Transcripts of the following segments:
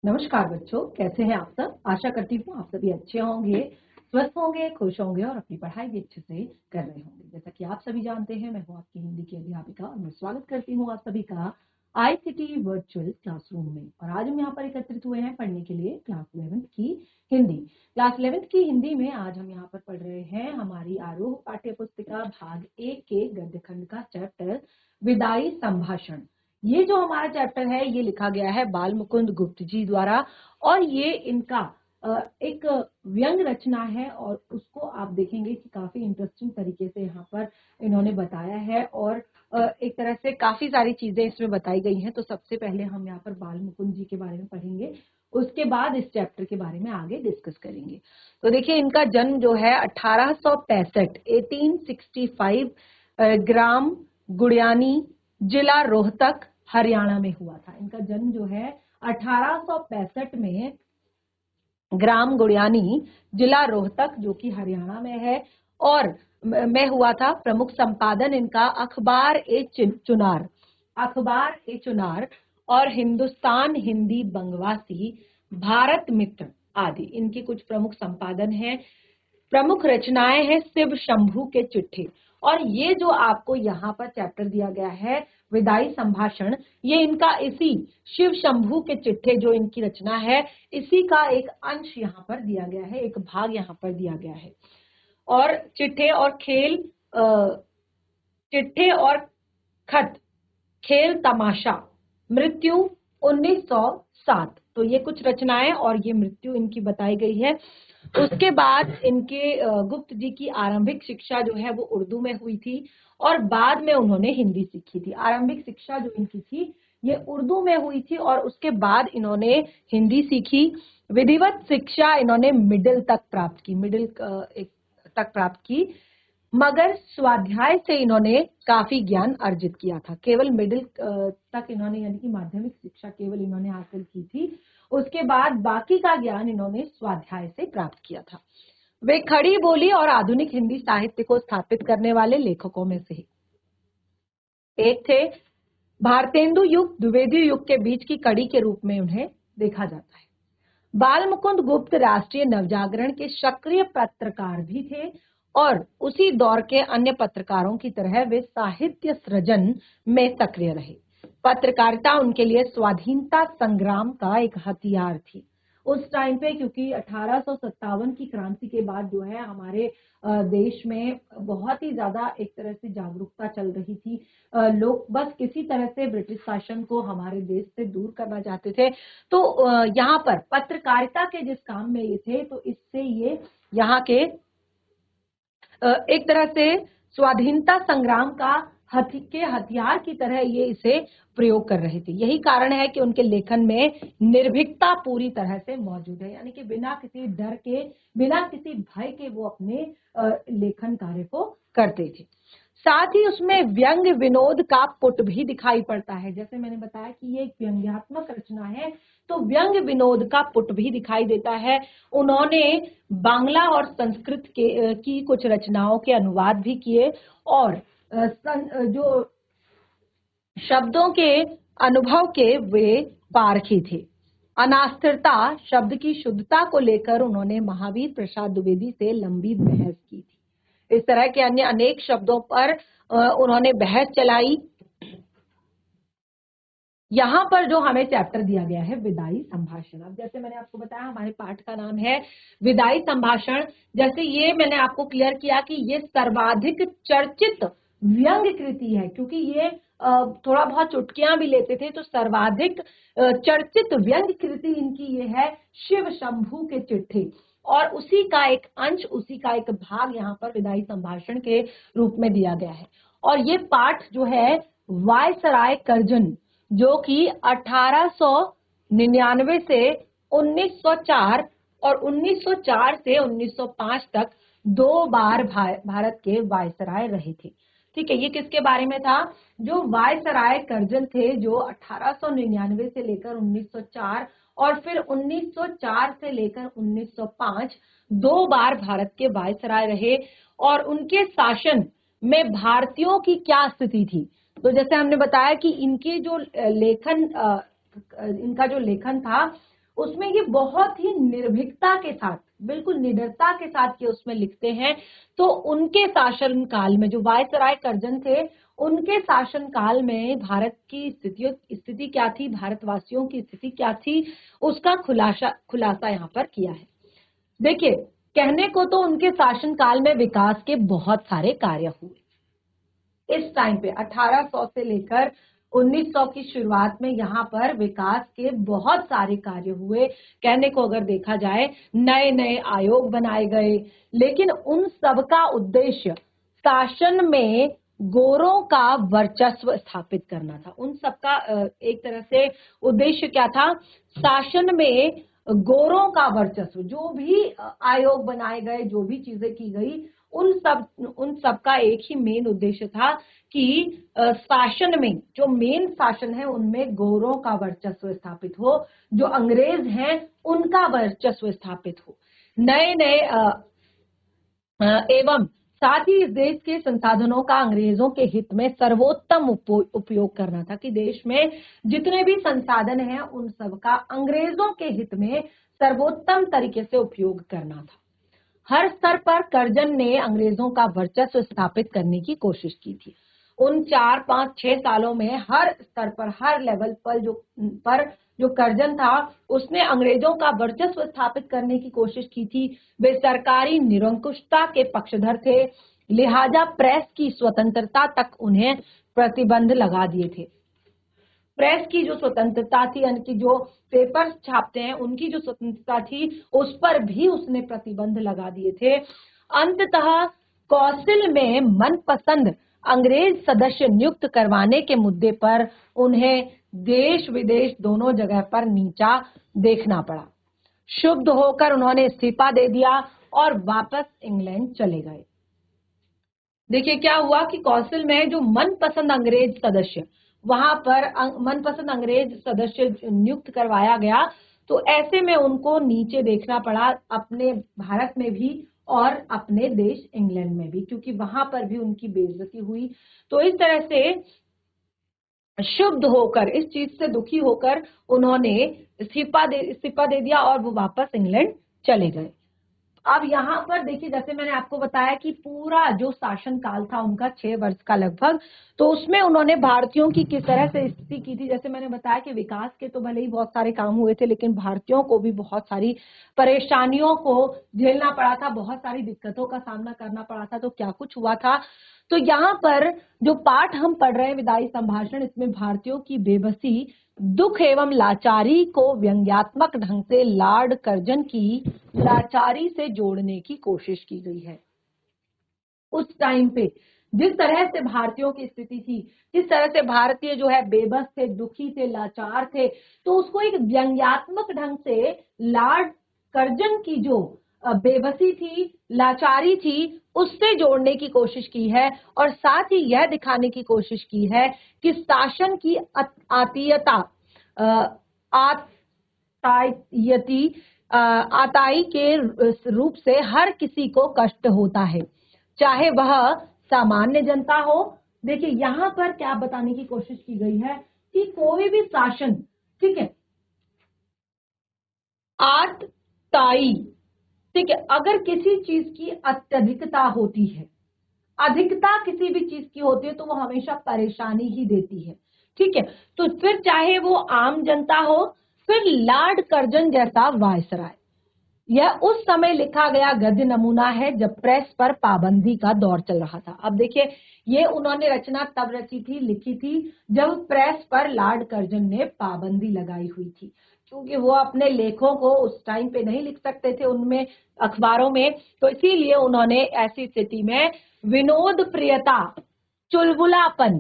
नमस्कार बच्चों, कैसे हैं आप सब। आशा करती हूँ आप सभी अच्छे होंगे, स्वस्थ होंगे, खुश होंगे और अपनी पढ़ाई भी अच्छे से कर रहे होंगे। जैसा कि आप सभी जानते हैं, मैं हूँ आपकी हिंदी की अध्यापिका और मैं स्वागत करती हूँ आप सभी का आईसीटी वर्चुअल क्लासरूम में। और आज हम यहाँ पर एकत्रित हुए हैं पढ़ने के लिए क्लास 11th की हिंदी। क्लास 11th की हिंदी में आज हम यहाँ पर पढ़ रहे हैं हमारी आरोह पाठ्य पुस्तिका भाग 1 के गद्य खंड का चैप्टर विदाई संभाषण। ये जो हमारा चैप्टर है ये लिखा गया है बाल मुकुंद गुप्त जी द्वारा और ये इनका एक व्यंग रचना है और उसको आप देखेंगे कि काफी इंटरेस्टिंग तरीके से यहाँ पर इन्होंने बताया है और एक तरह से काफी सारी चीजें इसमें बताई गई हैं। तो सबसे पहले हम यहाँ पर बाल मुकुंद जी के बारे में पढ़ेंगे, उसके बाद इस चैप्टर के बारे में आगे डिस्कस करेंगे। तो देखिए, इनका जन्म जो है 1865 ग्राम गुड़ियानी, जिला रोहतक, हरियाणा में हुआ था। इनका जन्म जो है 1865 में ग्राम गुड़ियानी, जिला रोहतक, जो कि हरियाणा में है और में हुआ था। प्रमुख संपादन इनका अखबार ए चुनार और हिंदुस्तान हिंदी बंगवासी, भारत मित्र आदि इनकी कुछ प्रमुख संपादन हैं। प्रमुख रचनाएं हैं शिव शंभू के चिट्ठे। और ये जो आपको यहाँ पर चैप्टर दिया गया है विदाई संभाषण, ये इनका इसी शिव शंभू के चिट्ठे जो इनकी रचना है इसी का एक अंश यहाँ पर दिया गया है, एक भाग यहाँ पर दिया गया है। और चिट्ठे और खत, खेल तमाशा, मृत्यु 1907। तो ये कुछ रचनाएं और ये मृत्यु इनकी बताई गई है। उसके बाद इनके गुप्त जी की आरंभिक शिक्षा जो है वो उर्दू में हुई थी और बाद में उन्होंने हिंदी सीखी थी। आरंभिक शिक्षा जो इनकी थी ये उर्दू में हुई थी और उसके बाद इन्होंने हिंदी सीखी। विधिवत शिक्षा इन्होंने मिडिल तक प्राप्त की, मगर स्वाध्याय से इन्होंने काफी ज्ञान अर्जित किया था। केवल मिडिल तक इन्होंने यानी कि माध्यमिक शिक्षा केवल इन्होंने हासिल की थी। उसके बाद बाकी का ज्ञान इन्होंने स्वाध्याय से प्राप्त किया था। वे खड़ी बोली और आधुनिक हिंदी साहित्य को स्थापित करने वाले लेखकों में से एक थे। भारतेंदु युग, द्विवेदी युग के बीच की कड़ी के रूप में उन्हें देखा जाता है। बाल मुकुंद गुप्त राष्ट्रीय नवजागरण के सक्रिय पत्रकार भी थे और उसी दौर के अन्य पत्रकारों की तरह वे साहित्य सृजन में सक्रिय रहे। पत्रकारिता उनके लिए स्वाधीनता संग्राम का एक हथियार थी उस टाइम पे, क्योंकि 1857 की क्रांति के बाद जो है हमारे देश में बहुत ही ज्यादा एक तरह से जागरूकता चल रही थी। लोग बस किसी तरह से ब्रिटिश शासन को हमारे देश से दूर करना चाहते थे। तो यहाँ पर पत्रकारिता के जिस काम में ये थे तो इससे ये यहाँ के एक तरह से स्वाधीनता संग्राम का हथियार की तरह ये इसे प्रयोग कर रहे थे। यही कारण है कि उनके लेखन में निर्भीकता पूरी तरह से मौजूद है, यानी कि बिना किसी डर के, बिना किसी भय के वो अपने लेखन कार्य को करते थे। साथ ही उसमें व्यंग विनोद का पुट भी दिखाई पड़ता है। जैसे मैंने बताया कि ये एक व्यंग्यात्मक रचना है, तो व्यंग विनोद का पुट भी दिखाई देता है। उन्होंने बांग्ला और संस्कृत की कुछ रचनाओं के अनुवाद भी किए और जो शब्दों के अनुभव के वे पारखी थे। अनास्थिरता शब्द की शुद्धता को लेकर उन्होंने महावीर प्रसाद द्विवेदी से लंबी बहस की थी। इस तरह के अन्य अनेक शब्दों पर उन्होंने बहस चलाई। यहाँ पर जो हमें चैप्टर दिया गया है विदाई संभाषण, अब जैसे मैंने आपको बताया हमारे पाठ का नाम है विदाई संभाषण। जैसे ये मैंने आपको क्लियर किया कि ये सर्वाधिक चर्चित व्यंग कृति है, क्योंकि ये थोड़ा बहुत चुटकियां भी लेते थे, तो सर्वाधिक चर्चित व्यंग कृति इनकी ये है शिव शंभू के चिट्ठे। और उसी का एक अंश, उसी का एक भाग यहाँ पर विदाई संभाषण के रूप में दिया गया है। और ये पाठ जो है वायसराय कर्जन, जो कि 1899 से 1904 और 1904 से 1905 तक 2 बार भारत के वायसराय रहे थे। ठीक है, ये किसके बारे में था? जो वायसराय कर्जन थे, जो 1899 से लेकर 1904 और फिर 1904 से लेकर 1905 2 बार भारत के वायसराय रहे। और उनके शासन में भारतीयों की क्या स्थिति थी? तो जैसे हमने बताया कि इनके जो इनका जो लेखन था उसमें ये बहुत ही निर्भीकता के साथ, बिल्कुल निडरता के साथ ये उसमें लिखते हैं। तो उनके शासन काल में जो वायसराय कर्जन थे, उनके शासन काल में भारत की स्थिति क्या थी, भारतवासियों की स्थिति क्या थी, उसका खुलासा यहाँ पर किया है। देखिए, कहने को तो उनके शासन काल में विकास के बहुत सारे कार्य हुए। इस टाइम पे 1800 से लेकर 1900 की शुरुआत में यहाँ पर विकास के बहुत सारे कार्य हुए। कहने को अगर देखा जाए, नए नए आयोग बनाए गए, लेकिन उन सब का उद्देश्य शासन में गोरों का वर्चस्व स्थापित करना था। उन सब का एक तरह से उद्देश्य क्या था, शासन में गोरों का वर्चस्व, जो भी आयोग बनाए गए, जो भी चीजें की गई, उन सब का एक ही मेन उद्देश्य था कि शासन में, जो मेन शासन है उनमें गोरों का वर्चस्व स्थापित हो, जो अंग्रेज हैं उनका वर्चस्व स्थापित हो। नए नए एवं साथ ही इस देश के संसाधनों का अंग्रेजों के हित में सर्वोत्तम उपयोग करना था, कि देश में जितने भी संसाधन हैं उन सब का अंग्रेजों के हित में सर्वोत्तम तरीके से उपयोग करना था। हर स्तर पर कर्जन ने अंग्रेजों का वर्चस्व स्थापित करने की कोशिश की थी। उन 4, 5, 6 सालों में हर स्तर पर, हर लेवल पर जो कर्जन था, उसने अंग्रेजों का वर्चस्व स्थापित करने की कोशिश की थी। वे सरकारी निरंकुशता के पक्षधर थे, लिहाजा प्रेस की स्वतंत्रता तक उन्हें प्रतिबंध लगा दिए थे। प्रेस की जो स्वतंत्रता थी, यानी कि जो पेपर्स छापते हैं उनकी जो स्वतंत्रता थी, उस पर भी उसने प्रतिबंध लगा दिए थे। अंततः कौंसिल में मनपसंद अंग्रेज सदस्य नियुक्त करवाने के मुद्दे पर उन्हें देश विदेश दोनों जगह पर नीचा देखना पड़ा। क्षुब्ध होकर उन्होंने इस्तीफा दे दिया और वापस इंग्लैंड चले गए। देखिए क्या हुआ कि कौंसिल में जो मनपसंद अंग्रेज सदस्य, वहां पर मनपसंद अंग्रेज सदस्य नियुक्त करवाया गया, तो ऐसे में उनको नीचे देखना पड़ा, अपने भारत में भी और अपने देश इंग्लैंड में भी, क्योंकि वहां पर भी उनकी बेइज्जती हुई। तो इस तरह से क्षुब्ध होकर, इस चीज से दुखी होकर उन्होंने इस्तीफा दे दिया और वो वापस इंग्लैंड चले गए। अब यहाँ पर देखिए, जैसे मैंने आपको बताया कि पूरा जो शासन काल था उनका 6 वर्ष का लगभग, तो उसमें उन्होंने भारतीयों की किस तरह से स्थिति की थी। जैसे मैंने बताया कि विकास के तो भले ही बहुत सारे काम हुए थे, लेकिन भारतीयों को भी बहुत सारी परेशानियों को झेलना पड़ा था, बहुत सारी दिक्कतों का सामना करना पड़ा था। तो क्या कुछ हुआ था, तो यहाँ पर जो पाठ हम पढ़ रहे हैं विदाई संभाषण, इसमें भारतीयों की बेबसी, दुख एवं लाचारी को व्यंग्यात्मक ढंग से लॉर्ड कर्जन की लाचारी से जोड़ने की कोशिश की गई है। उस टाइम पे जिस तरह से भारतीयों की स्थिति थी, जिस तरह से भारतीय जो है बेबस थे, दुखी थे, लाचार थे, तो उसको एक व्यंग्यात्मक ढंग से लॉर्ड कर्जन की जो बेबसी थी, लाचारी थी, उससे जोड़ने की कोशिश की है। और साथ ही यह दिखाने की कोशिश की है कि शासन की आताई के रूप से हर किसी को कष्ट होता है, चाहे वह सामान्य जनता हो। देखिए यहाँ पर क्या बताने की कोशिश की गई है कि कोई भी शासन, ठीक है, आताई, ठीक है, अगर किसी चीज की अत्यधिकता होती है, अधिकता किसी भी चीज की होती है, तो वो हमेशा परेशानी ही देती है, ठीक है। तो फिर चाहे वो आम जनता हो, फिर लॉर्ड कर्जन जैसा वायसराय, यह उस समय लिखा गया गद्य नमूना है जब प्रेस पर पाबंदी का दौर चल रहा था। अब देखिए, ये उन्होंने रचना तब रची थी, लिखी थी, जब प्रेस पर लॉर्ड कर्जन ने पाबंदी लगाई हुई थी, क्योंकि वो अपने लेखों को उस टाइम पे नहीं लिख सकते थे उनमें अखबारों में। तो इसीलिए उन्होंने ऐसी स्थिति में विनोद प्रियता, चुलबुलापन,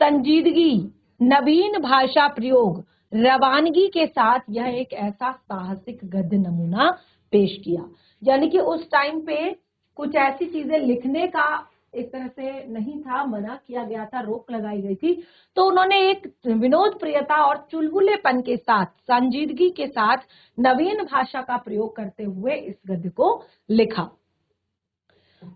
संजीदगी, नवीन भाषा प्रयोग, रवानगी के साथ यह एक ऐसा साहसिक गद्य नमूना पेश किया। यानी कि उस टाइम पे कुछ ऐसी चीजें लिखने का एक तरह से नहीं था, मना किया गया था, रोक लगाई गई थी। तो उन्होंने एक विनोद प्रियता और चुलबुलेपन के साथ, संजीदगी के साथ नवीन भाषा का प्रयोग करते हुए इस गद्य को लिखा।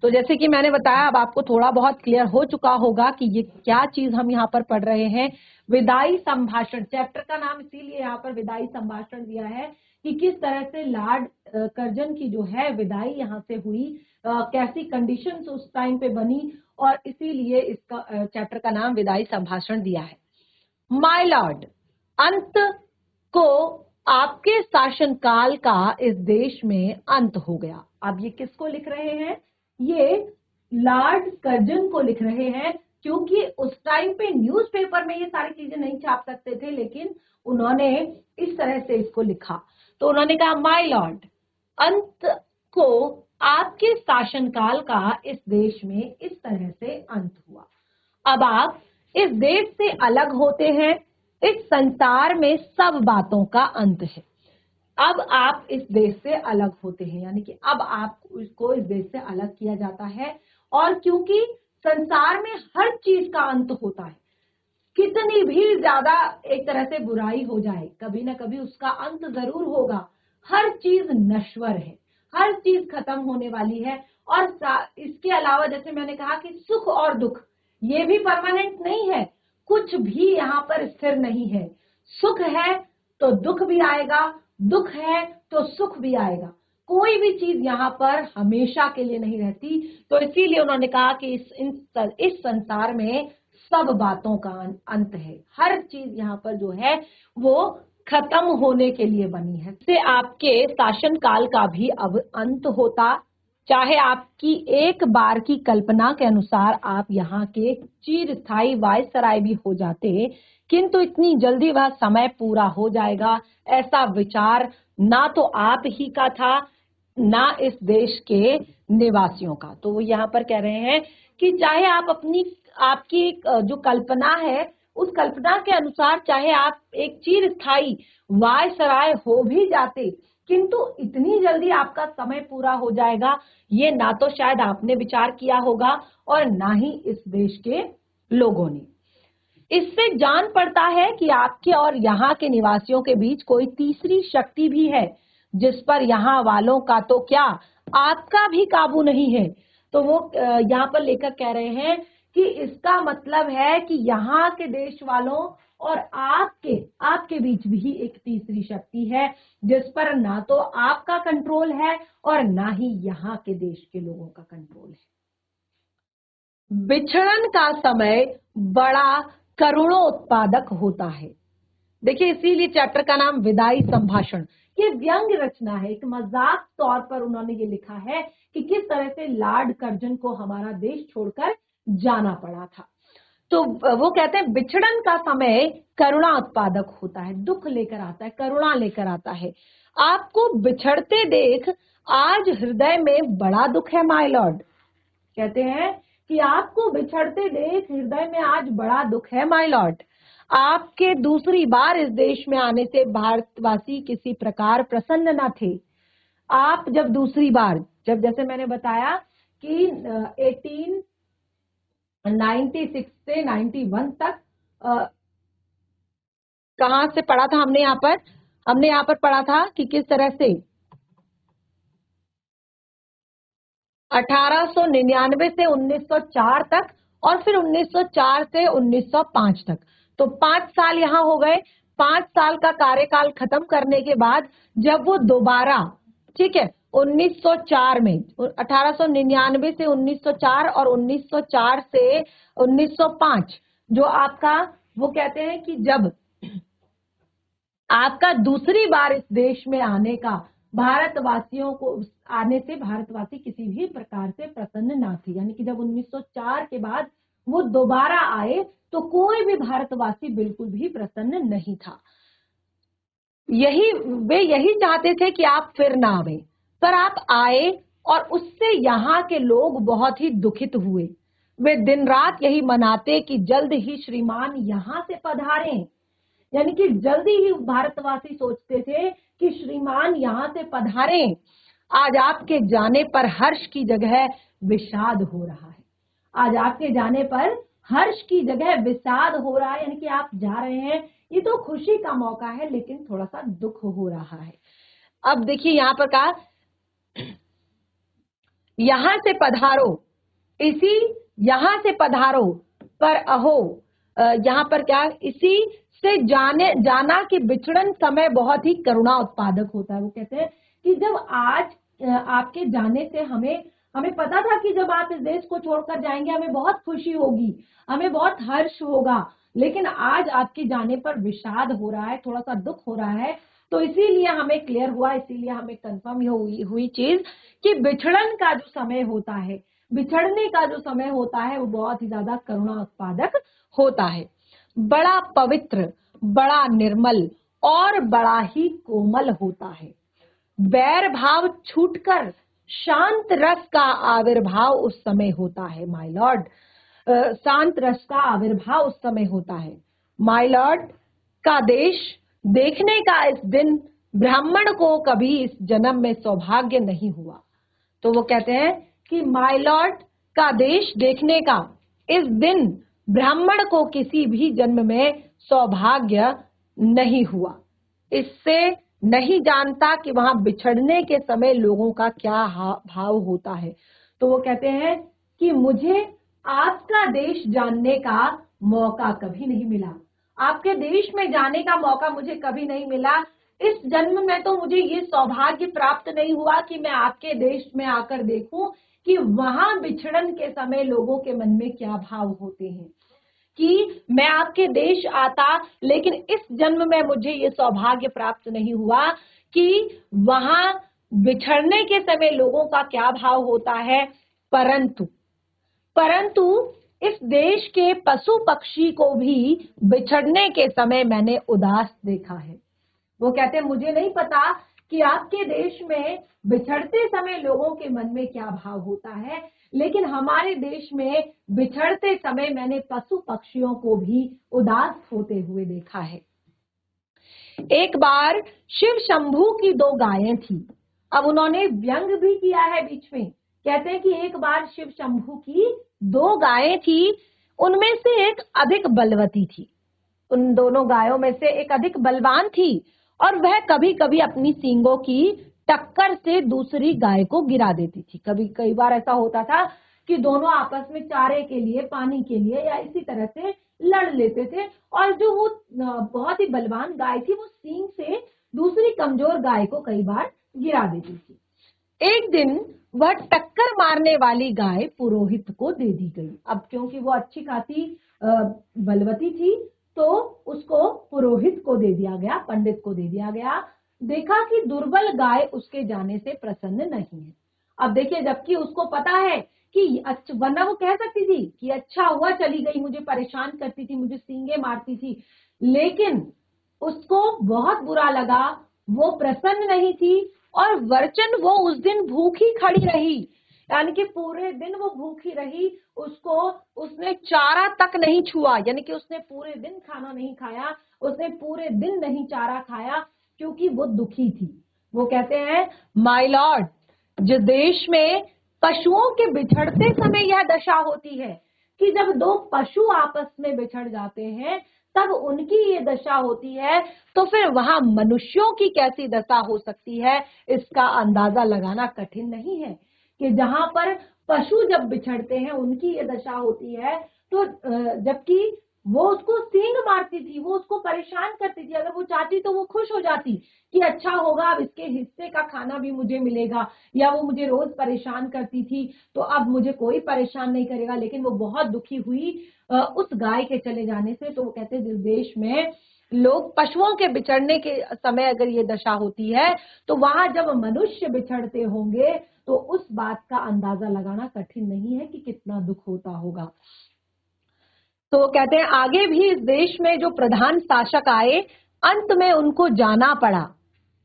तो जैसे कि मैंने बताया, अब आपको थोड़ा बहुत क्लियर हो चुका होगा कि ये क्या चीज हम यहाँ पर पढ़ रहे हैं। विदाई संभाषण, चैप्टर का नाम इसीलिए यहाँ पर विदाई संभाषण दिया है कि किस तरह से लॉर्ड कर्जन की जो है विदाई यहाँ से हुई, कैसी कंडीशंस उस टाइम पे बनी, और इसीलिए इसका चैप्टर का नाम विदाई संभाषण दिया है। माय लॉर्ड, अंत को आपके शासनकाल का इस देश में अंत हो गया। अब ये किसको लिख रहे हैं? ये लॉर्ड कर्जन को लिख रहे हैं, क्योंकि उस टाइम पे न्यूज़पेपर में ये सारी चीजें नहीं छाप सकते थे, लेकिन उन्होंने इस तरह से इसको लिखा। तो उन्होंने कहा, माय लॉर्ड, अंत को आपके शासनकाल का इस देश में इस तरह से अंत हुआ। अब आप इस देश से अलग होते हैं, इस संसार में सब बातों का अंत है। अब आप इस देश से अलग होते हैं, यानी कि अब आपको इस देश से अलग किया जाता है। और क्योंकि संसार में हर चीज का अंत होता है, कितनी भी ज्यादा एक तरह से बुराई हो जाए, कभी ना कभी उसका अंत जरूर होगा। हर चीज नश्वर है, हर चीज खत्म होने वाली है। और इसके अलावा जैसे मैंने कहा कि सुख और दुख ये भी परमानेंट नहीं है, कुछ भी यहाँ पर स्थिर नहीं है। सुख है तो दुख भी आएगा, दुख है तो सुख भी आएगा, कोई भी चीज यहाँ पर हमेशा के लिए नहीं रहती। तो इसीलिए उन्होंने कहा कि इस संसार में सब बातों का अंत है, हर चीज यहाँ पर जो है वो खत्म होने के लिए बनी है। इससे आपके शासन काल का भी अब अंत होता, चाहे आपकी एक बार की कल्पना के अनुसार आप यहाँ के चिरस्थायी वायसराय भी हो जाते, किंतु इतनी जल्दी वह समय पूरा हो जाएगा, ऐसा विचार ना तो आप ही का था ना इस देश के निवासियों का। तो वो यहाँ पर कह रहे हैं कि चाहे आप आपकी जो कल्पना है उस कल्पना के अनुसार चाहे आप एक चिरस्थायी वायसराय हो भी जाते, किंतु इतनी जल्दी आपका समय पूरा हो जाएगा, ये ना तो शायद आपने विचार किया होगा और ना ही इस देश के लोगों ने। इससे जान पड़ता है कि आपके और यहाँ के निवासियों के बीच कोई तीसरी शक्ति भी है, जिस पर यहाँ वालों का तो क्या आपका भी काबू नहीं है। तो वो यहाँ पर लेखक कह रहे हैं कि इसका मतलब है कि यहाँ के देश वालों और आपके बीच भी एक तीसरी शक्ति है, जिस पर ना तो आपका कंट्रोल है और ना ही यहाँ के देश के लोगों का कंट्रोल है। बिछड़न का समय बड़ा करुणोत्पादक होता है। देखिए, इसीलिए चैप्टर का नाम विदाई संभाषण। ये व्यंग्य रचना है, एक मजाक तौर पर उन्होंने ये लिखा है कि किस तरह से लॉर्ड कर्जन को हमारा देश छोड़कर जाना पड़ा था। तो वो कहते हैं बिछड़न का समय करुणा उत्पादक होता है, दुख लेकर आता है, करुणा लेकर आता है। आपको बिछड़ते देख आज हृदय में बड़ा दुख है माय लॉर्ड। कहते हैं कि आपको बिछड़ते देख हृदय में आज बड़ा दुख है माय लॉर्ड। आपके दूसरी बार इस देश में आने से भारतवासी किसी प्रकार प्रसन्न न थे। आप जब दूसरी बार, जब जैसे मैंने बताया कि 1896 से 91 तक कहां से पढ़ा था हमने यहाँ पर पढ़ा था कि किस तरह से 1899 से 1904 तक और फिर 1904 से 1905 तक, तो 5 साल यहाँ हो गए। 5 साल का कार्यकाल खत्म करने के बाद जब वो दोबारा, ठीक है, 1904 में 1899 से 1904 और 1904 से 1905 जो आपका, वो कहते हैं कि जब आपका दूसरी बार इस देश में आने का भारतवासियों को आने से भारतवासी किसी भी प्रकार से प्रसन्न ना थे, यानी कि जब 1904 के बाद वो दोबारा आए तो कोई भी भारतवासी बिल्कुल भी प्रसन्न नहीं था। वे यही चाहते थे कि आप फिर ना आवे, पर आप आए और उससे यहाँ के लोग बहुत ही दुखित हुए। वे दिन रात यही मनाते कि जल्द ही श्रीमान यहाँ से पधारें, यानी कि जल्दी ही भारतवासी सोचते थे कि श्रीमान यहाँ से पधारें। आज आपके जाने पर हर्ष की जगह विषाद हो रहा है। आज आपके जाने पर हर्ष की जगह विषाद हो रहा है, यानी कि आप जा रहे हैं, ये तो खुशी का मौका है लेकिन थोड़ा सा दुख हो रहा है। अब देखिए यहाँ पर कहा, यहाँ से पधारो, इसी यहाँ से पधारो, पर अहो, यहाँ पर क्या, इसी से जाना कि बिछड़न समय बहुत ही करुणा उत्पादक होता है। वो कहते हैं कि जब आज आपके जाने से हमें पता था कि जब आप इस देश को छोड़कर जाएंगे हमें बहुत खुशी होगी, हमें बहुत हर्ष होगा, लेकिन आज आपके जाने पर विषाद हो रहा है, थोड़ा सा दुख हो रहा है। तो इसीलिए हमें क्लियर हुआ, इसीलिए हमें कंफर्म हुई चीज कि बिछड़न का जो समय होता है, बिछड़ने का जो समय होता है वो बहुत ही ज्यादा करुणा उत्पादक होता है। बड़ा पवित्र, बड़ा निर्मल और बड़ा ही कोमल होता है। वैर भाव छूटकर शांत रस का आविर्भाव उस समय होता है माय लॉर्ड। शांत रस का आविर्भाव उस समय होता है। माय लॉर्ड का देश देखने का इस दिन ब्राह्मण को कभी इस जन्म में सौभाग्य नहीं हुआ। तो वो कहते हैं कि माय लॉर्ड का देश देखने का इस दिन ब्राह्मण को किसी भी जन्म में सौभाग्य नहीं हुआ। इससे नहीं जानता कि वहां बिछड़ने के समय लोगों का क्या भाव होता है। तो वो कहते हैं कि मुझे आपका देश जानने का मौका कभी नहीं मिला, आपके देश में जाने का मौका मुझे कभी नहीं मिला। इस जन्म में तो मुझे ये सौभाग्य प्राप्त नहीं हुआ कि मैं आपके देश में आकर देखूं कि वहां बिछड़न के समय लोगों के मन में क्या भाव होते हैं, कि मैं आपके देश आता, लेकिन इस जन्म में मुझे ये सौभाग्य प्राप्त नहीं हुआ कि वहां बिछड़ने के समय लोगों का क्या भाव होता है। परंतु इस देश के पशु पक्षी को भी बिछड़ने के समय मैंने उदास देखा है। वो कहते हैं मुझे नहीं पता कि आपके देश में बिछड़ते समय लोगों के मन में क्या भाव होता है, लेकिन हमारे देश में बिछड़ते समय मैंने पशु पक्षियों को भी उदास होते हुए देखा है। एक बार शिव शंभू की 2 गायें थी। अब उन्होंने व्यंग भी किया है बीच में, कहते हैं कि एक बार शिव शंभू की 2 गायें थी, उनमें से एक अधिक बलवती थी, उन दोनों गायों में से एक अधिक बलवान थी और वह कभी कभी अपनी सींगों की टक्कर से दूसरी गाय को गिरा देती थी। कई बार ऐसा होता था कि दोनों आपस में चारे के लिए, पानी के लिए या इसी तरह से लड़ लेते थे और जो वो बहुत ही बलवान गाय थी वो सींग से दूसरी कमजोर गाय को कई बार गिरा देती थी। एक दिन वह टक्कर मारने वाली गाय पुरोहित को दे दी गई। अब क्योंकि वो अच्छी खासी बलवती थी तो उसको पुरोहित को दे दिया गया, पंडित को दे दिया गया। देखा कि दुर्बल गाय उसके जाने से प्रसन्न नहीं है। अब देखिए, जबकि उसको पता है कि वरना वो कह सकती थी कि अच्छा हुआ चली गई, मुझे परेशान करती थी, मुझे सींगे मारती थी, लेकिन उसको बहुत बुरा लगा, वो प्रसन्न नहीं थी और वर्चन वो उस दिन भूखी खड़ी रही, यानी कि पूरे दिन वो भूखी रही, उसने चारा तक नहीं छुआ, यानी कि उसने पूरे दिन खाना नहीं खाया, उसने पूरे दिन नहीं चारा खाया क्योंकि वो दुखी थी। वो कहते हैं माय लॉर्ड, जिस देश में पशुओं के बिछड़ते समय यह दशा होती है कि जब 2 पशु आपस में बिछड़ जाते हैं तब उनकी ये दशा होती है, तो फिर वहां मनुष्यों की कैसी दशा हो सकती है इसका अंदाजा लगाना कठिन नहीं है कि जहां पर पशु जब बिछड़ते हैं उनकी ये दशा होती है। तो जबकि वो उसको सींग मारती थी, वो उसको परेशान करती थी, अगर वो चाहती तो वो खुश हो जाती कि अच्छा होगा, अब इसके हिस्से का खाना भी मुझे मिलेगा, या वो मुझे रोज परेशान करती थी तो अब मुझे कोई परेशान नहीं करेगा। लेकिन वो बहुत दुखी हुई उस गाय के चले जाने से। तो वो कहते हैं जिस देश में लोग पशुओं के बिछड़ने के समय अगर ये दशा होती है तो वहां जब मनुष्य बिछड़ते होंगे तो उस बात का अंदाजा लगाना कठिन नहीं है कि कितना दुख होता होगा। तो कहते हैं आगे भी इस देश में जो प्रधान शासक आए, अंत में उनको जाना पड़ा।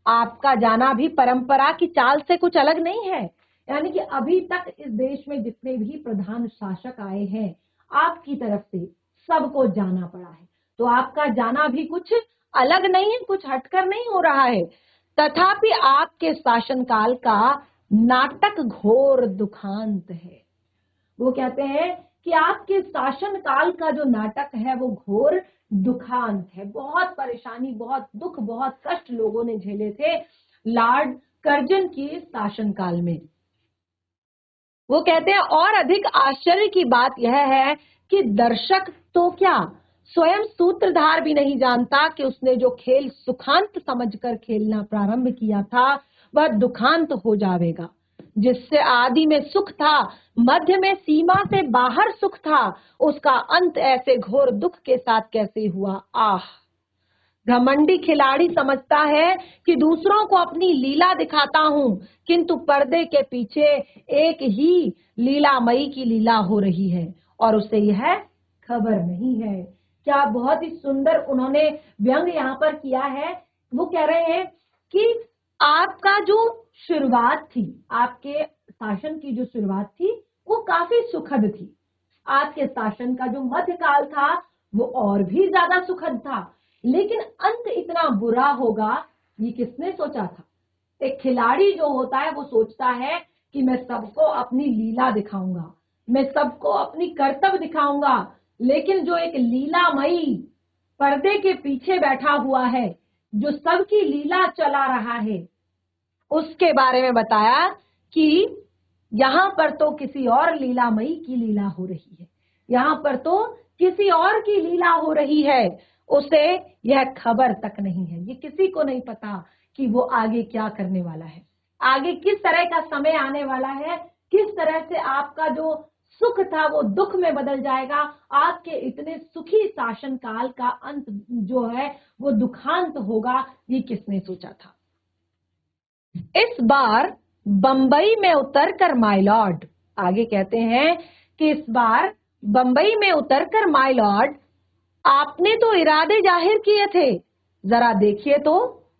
आपका जाना भी परंपरा की चाल से कुछ अलग नहीं है, यानी कि अभी तक इस देश में जितने भी प्रधान शासक आए हैं आपकी तरफ से सबको जाना पड़ा है। तो आपका जाना भी कुछ अलग नहीं है, कुछ हटकर नहीं हो रहा है। तथापि आपके शासनकाल का नाटक घोर दुखांत है। वो कहते हैं कि आपके शासन काल का जो नाटक है वो घोर दुखांत है। बहुत परेशानी, बहुत दुख, बहुत कष्ट लोगों ने झेले थे लॉर्ड कर्जन के शासन काल में। वो कहते हैं और अधिक आश्चर्य की बात यह है कि दर्शक तो क्या, स्वयं सूत्रधार भी नहीं जानता कि उसने जो खेल सुखांत समझकर खेलना प्रारंभ किया था वह दुखांत हो जाएगा। जिससे आदि में सुख था, मध्य में सीमा से बाहर सुख था, उसका अंत ऐसे घोर दुख के साथ कैसे हुआ। आह! घमंडी खिलाड़ी समझता है कि दूसरों को अपनी लीला दिखाता हूं, किंतु पर्दे के पीछे एक ही लीलामयी की लीला हो रही है और उसे यह खबर नहीं है। क्या बहुत ही सुंदर उन्होंने व्यंग यहाँ पर किया है। वो कह रहे हैं कि आपका जो शुरुआत थी, आपके शासन की जो शुरुआत थी वो काफी सुखद थी। आपके शासन का जो मध्यकाल था वो और भी ज्यादा सुखद था, लेकिन अंत इतना बुरा होगा ये किसने सोचा था। एक खिलाड़ी जो होता है वो सोचता है कि मैं सबको अपनी लीला दिखाऊंगा, मैं सबको अपनी कर्तव्य दिखाऊंगा, लेकिन जो एक लीलामयी पर्दे के पीछे बैठा हुआ है, जो सबकी लीला चला रहा है, उसके बारे में बताया कि यहाँ पर तो किसी और लीलामयी की लीला हो रही है, यहाँ पर तो किसी और की लीला हो रही है, उसे यह खबर तक नहीं है। ये किसी को नहीं पता कि वो आगे क्या करने वाला है, आगे किस तरह का समय आने वाला है, किस तरह से आपका जो सुख था वो दुख में बदल जाएगा, आपके इतने सुखी शासन काल का अंत जो है वो दुखांत होगा, ये किसने सोचा था। इस बार बंबई में उतरकर माय लॉर्ड, आगे कहते हैं कि इस बार बंबई में उतरकर माय लॉर्ड आपने तो इरादे जाहिर किए थे, जरा देखिए तो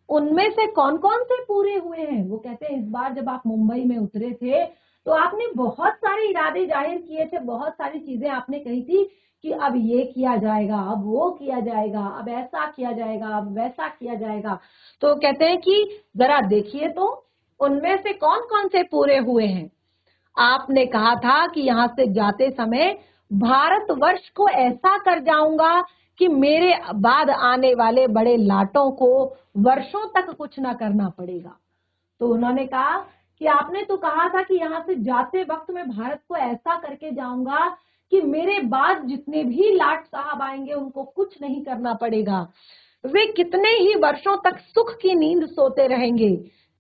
उनमें से कौन कौन से पूरे हुए हैं। वो कहते हैं इस बार जब आप मुंबई में उतरे थे तो आपने बहुत सारे इरादे जाहिर किए थे, बहुत सारी चीजें आपने कही थी कि अब ये किया जाएगा, अब वो किया जाएगा, अब ऐसा किया जाएगा, अब वैसा किया जाएगा। तो कहते हैं कि जरा देखिए तो उनमें से कौन कौन से पूरे हुए हैं। आपने कहा था कि यहाँ से जाते समय भारतवर्ष को ऐसा कर जाऊंगा कि मेरे बाद आने वाले बड़े लाटों को वर्षों तक कुछ ना करना पड़ेगा। तो उन्होंने कहा कि आपने तो कहा था कि यहाँ से जाते वक्त मैं भारत को ऐसा करके जाऊंगा कि मेरे बाद जितने भी लाट साहब आएंगे उनको कुछ नहीं करना पड़ेगा, वे कितने ही वर्षों तक सुख की नींद सोते रहेंगे।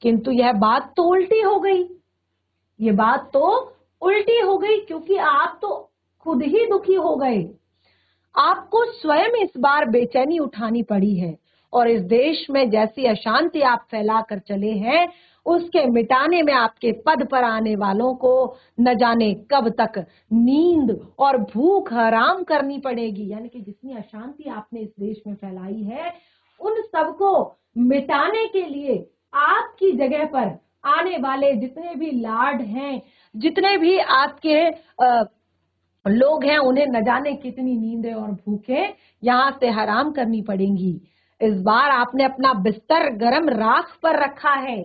किंतु यह बात तो उल्टी हो गई, ये बात तो उल्टी हो गई, क्योंकि आप तो खुद ही दुखी हो गए। आपको स्वयं इस बार बेचैनी उठानी पड़ी है और इस देश में जैसी अशांति आप फैला कर चले हैं उसके मिटाने में आपके पद पर आने वालों को न जाने कब तक नींद और भूख हराम करनी पड़ेगी। यानी कि जितनी अशांति आपने इस देश में फैलाई है उन सबको मिटाने के लिए आपकी जगह पर आने वाले जितने भी लाड हैं, जितने भी आपके लोग हैं, उन्हें न जाने कितनी नींदें और भूखें यहाँ से हराम करनी पड़ेंगी। इस बार आपने अपना बिस्तर गरम राख पर रखा है।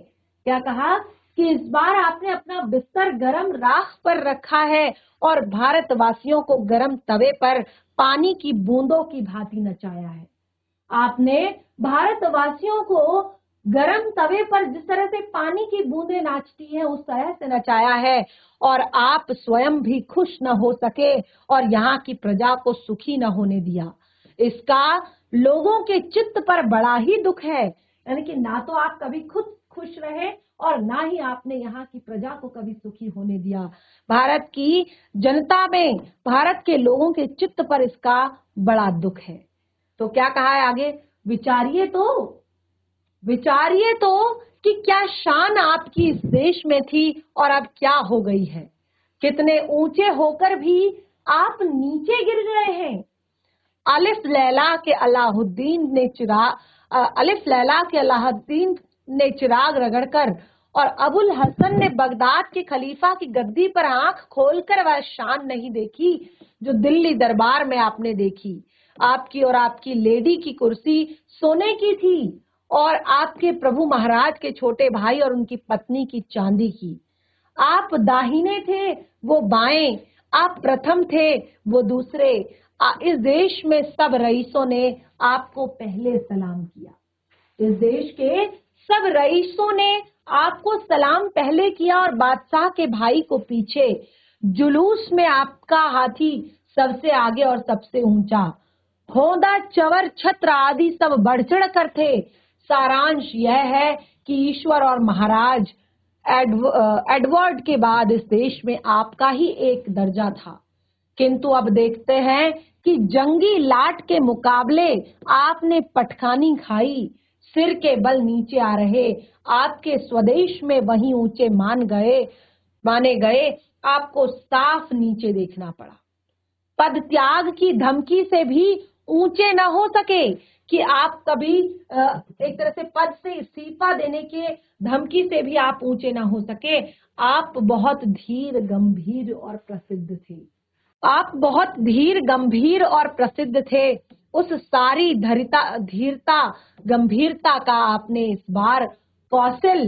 क्या कहा कि इस बार आपने अपना बिस्तर गरम राख पर रखा है और भारतवासियों को गरम तवे पर पानी की बूंदों की भांति नचाया है। आपने भारतवासियों को गरम तवे पर जिस तरह से पानी की बूंदें नाचती हैं उस तरह से नचाया है और आप स्वयं भी खुश न हो सके और यहाँ की प्रजा को सुखी न होने दिया। इसका लोगों के चित्त पर बड़ा ही दुख है। यानी कि ना तो आप कभी खुद खुश रहे और ना ही आपने यहाँ की प्रजा को कभी सुखी होने दिया। भारत की जनता में, भारत के लोगों के चित्त पर इसका बड़ा दुख है। तो क्या कहा है आगे, विचारिए तो कि क्या शान आपकी इस देश में थी और अब क्या हो गई है। कितने ऊंचे होकर भी आप नीचे गिर गए हैं। अलिफ लैला के अलाउद्दीन ने चिराग रगड़कर और अबुल हसन ने बगदाद के खलीफा की गद्दी पर आंख खोलकर वह शान नहीं देखी जो दिल्ली दरबार में आपने देखी। आपकी और आपकी लेडी की कुर्सी सोने की थी और आपके प्रभु महाराज के छोटे भाई और उनकी पत्नी की चांदी की। आप दाहिने थे, वो बाएं, आप प्रथम थे, वो दूसरे। इस देश में सब रईसों ने आपको पहले सलाम किया। इस देश के सब रईसों ने आपको सलाम पहले किया और बादशाह के भाई को पीछे। जुलूस में आपका हाथी सबसे आगे और सबसे ऊंचा। होदा चवर छत्र आदि सब बढ़ चढ़ कर थे। सारांश यह है कि ईश्वर और महाराज एडवर्ड के बाद इस देश में आपका ही एक दर्जा था, किंतु अब देखते हैं कि जंगी लाट के मुकाबले आपने पटखानी खाई। सिर के बल नीचे आ रहे आपके स्वदेश में वहीं ऊंचे माने गए आपको साफ नीचे देखना पड़ा। पद त्याग की धमकी से भी ऊंचे न हो सके कि आप कभी एक तरह से पद से इस्तीफा देने के धमकी से भी आप ऊंचे ना हो सके। आप बहुत धीर गंभीर और प्रसिद्ध थे। आप बहुत धीर गंभीर और प्रसिद्ध थे। उस सारी धीरता गंभीरता का आपने इस बार कौशल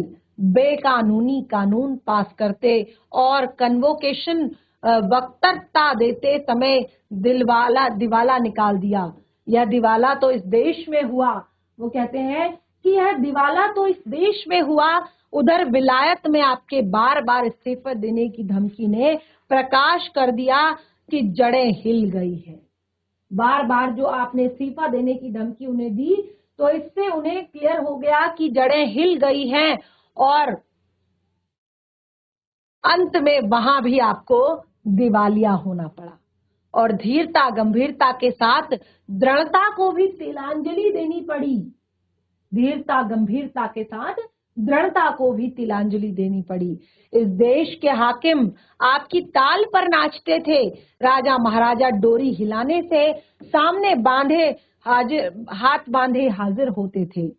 बेकानूनी कानून पास करते और कन्वोकेशन वक्तव्यता देते समय दिवाला निकाल दिया। यह दिवाला तो इस देश में हुआ। वो कहते हैं कि यह दिवाला तो इस देश में हुआ, उधर विलायत में आपके बार बार इस्तीफा देने की धमकी ने प्रकाश कर दिया कि जड़ें हिल गई हैं। बार बार जो आपने इस्तीफा देने की धमकी उन्हें दी, तो इससे उन्हें क्लियर हो गया कि जड़ें हिल गई हैं और अंत में वहां भी आपको दिवालिया होना पड़ा। और धीरता गंभीरता के साथ दृढ़ता को भी तिलांजलि देनी पड़ी। धीरता गंभीरता के साथ दृढ़ता को भी तिलांजलि देनी पड़ी। इस देश के हाकिम आपकी ताल पर नाचते थे। राजा महाराजा डोरी हिलाने से सामने हाथ बांधे हाजिर होते थे।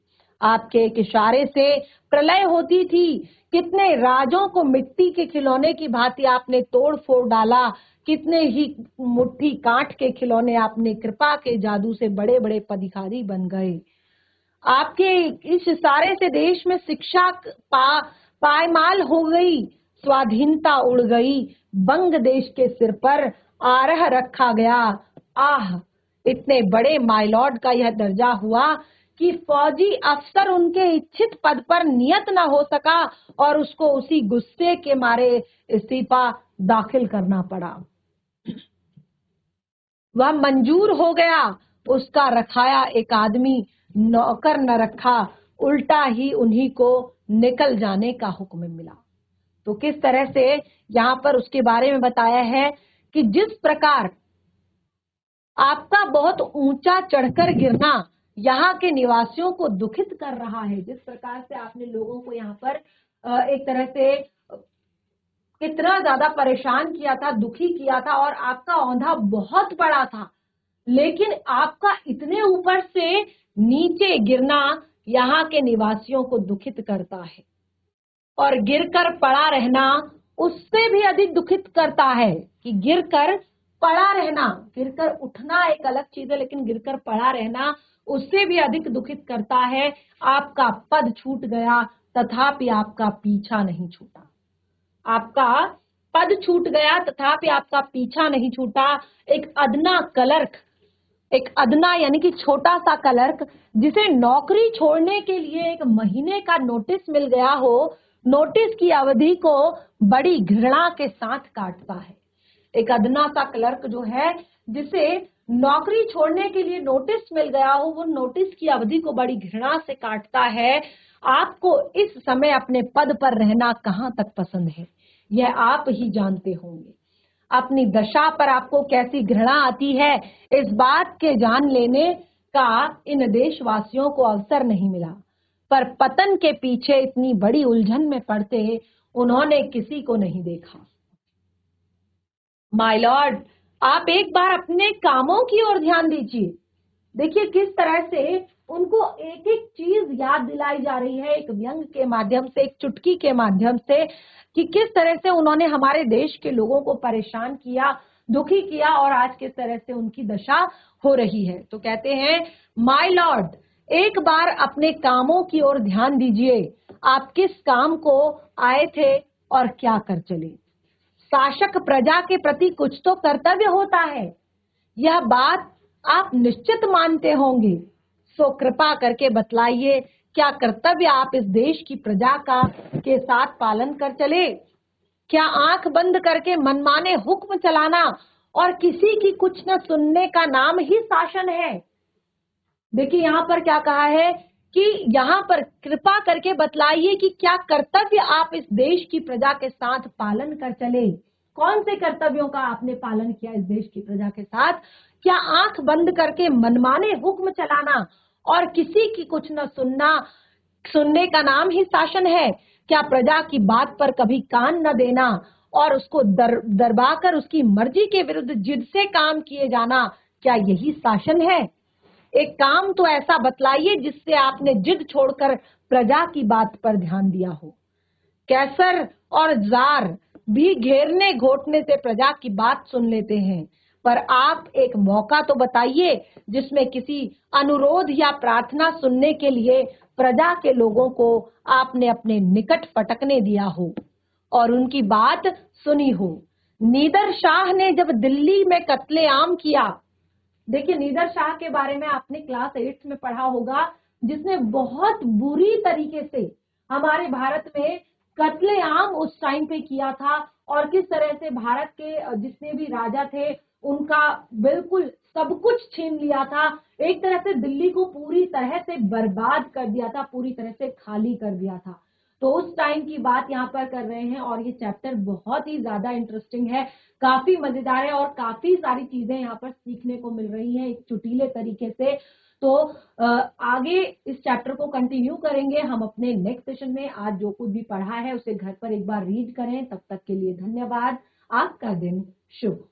आपके एक इशारे से प्रलय होती थी। कितने राजों को मिट्टी के खिलौने की भांति आपने तोड़ फोड़ डाला। कितने ही मुट्ठी काट के खिलौने आपने कृपा के जादू से बड़े बड़े पदाधिकारी बन गए। आपके इस इशारे से देश में शिक्षा पायमाल हो गई, स्वाधीनता उड़ गई, बंग देश के सिर पर आरह रखा गया। आह, इतने बड़े माइलॉर्ड का यह दर्जा हुआ कि फौजी अफसर उनके इच्छित पद पर नियत न हो सका और उसको उसी गुस्से के मारे इस्तीफा दाखिल करना पड़ा। वह मंजूर हो गया। उसका रखाया एक आदमी नौकर न रखा, उल्टा ही उन्हीं को निकल जाने का हुक्म मिला। तो किस तरह से यहाँ पर उसके बारे में बताया है कि जिस प्रकार आपका बहुत ऊंचा चढ़कर गिरना यहाँ के निवासियों को दुखित कर रहा है, जिस प्रकार से आपने लोगों को यहाँ पर एक तरह से इतना ज्यादा परेशान किया था, दुखी किया था, और आपका औंधा बहुत बड़ा था, लेकिन आपका इतने ऊपर से नीचे गिरना यहाँ के निवासियों को दुखित करता है। और गिरकर पड़ा रहना उससे भी अधिक दुखित करता है कि गिरकर पड़ा रहना। गिरकर उठना एक अलग चीज है, लेकिन गिरकर पड़ा रहना उससे भी अधिक दुखित करता है। आपका पद छूट गया तथापि आपका पीछा नहीं छूटा। आपका पद छूट गया तथापि आपका पीछा नहीं छूटा। एक अदना यानी कि छोटा सा क्लर्क जिसे नौकरी छोड़ने के लिए 1 महीने का नोटिस मिल गया हो, नोटिस की अवधि को बड़ी घृणा के साथ काटता है। एक अदना सा क्लर्क जो है, जिसे नौकरी छोड़ने के लिए नोटिस मिल गया हो, वो नोटिस की अवधि को बड़ी घृणा से काटता है। आपको इस समय अपने पद पर रहना कहाँ तक पसंद है, यह आप ही जानते होंगे। अपनी दशा पर आपको कैसी घृणा आती है, इस बात के जान लेने का इन देशवासियों को अवसर नहीं मिला। पर पतन के पीछे इतनी बड़ी उलझन में पड़ते उन्होंने किसी को नहीं देखा। माय लॉर्ड, आप एक बार अपने कामों की ओर ध्यान दीजिए। देखिए किस तरह से उनको एक एक चीज याद दिलाई जा रही है, एक व्यंग के माध्यम से, एक चुटकी के माध्यम से, कि किस तरह से उन्होंने हमारे देश के लोगों को परेशान किया, दुखी किया, और आज किस तरह से उनकी दशा हो रही है। तो कहते हैं, माय लॉर्ड, एक बार अपने कामों की ओर ध्यान दीजिए। आप किस काम को आए थे और क्या कर चले। शासक प्रजा के प्रति कुछ तो कर्तव्य होता है, यह बात आप निश्चित मानते होंगे। सो कृपा करके बतलाइए, क्या कर्तव्य आप इस देश की प्रजा के साथ पालन कर चले। क्या आंख बंद करके मनमाने हुक्म चलाना और किसी की कुछ न सुनने का नाम ही शासन है। देखिए यहां पर क्या कहा है कि यहाँ पर कृपा करके बतलाइए कि क्या कर्तव्य आप इस देश की प्रजा के साथ पालन कर चले। कौन से कर्तव्यों का आपने पालन किया इस देश की प्रजा के साथ? क्या आंख बंद करके मनमाने हुक्म चलाना और किसी की कुछ न सुनने का नाम ही शासन है? क्या प्रजा की बात पर कभी कान न देना और उसको दरबाकर उसकी मर्जी के विरुद्ध जिद से काम किए जाना, क्या यही शासन है? एक काम तो ऐसा बतलाइए जिससे आपने जिद छोड़कर प्रजा की बात पर ध्यान दिया हो। कैसर और जार भी घेरने घोटने से प्रजा की बात सुन लेते हैं, पर आप एक मौका तो बताइए जिसमें किसी अनुरोध या प्रार्थना सुनने के लिए प्रजा के लोगों को आपने अपने निकट फटकने दिया हो और उनकी बात सुनी हो। नीदर शाह ने जब दिल्ली में कत्लेआम किया, देखिए नीदर शाह के बारे में आपने क्लास 8 में पढ़ा होगा, जिसने बहुत बुरी तरीके से हमारे भारत में कत्लेआम उस टाइम पे किया था और किस तरह से भारत के जितने भी राजा थे उनका बिल्कुल सब कुछ छीन लिया था। एक तरह से दिल्ली को पूरी तरह से बर्बाद कर दिया था, पूरी तरह से खाली कर दिया था। तो उस टाइम की बात यहाँ पर कर रहे हैं और ये चैप्टर बहुत ही ज्यादा इंटरेस्टिंग है, काफी मजेदार है और काफी सारी चीजें यहाँ पर सीखने को मिल रही हैं एक चुटीले तरीके से। तो आगे इस चैप्टर को कंटिन्यू करेंगे हम अपने नेक्स्ट सेशन में। आज जो कुछ भी पढ़ा है उसे घर पर एक बार रीड करें। तब तक के लिए धन्यवाद। आपका दिन शुभ।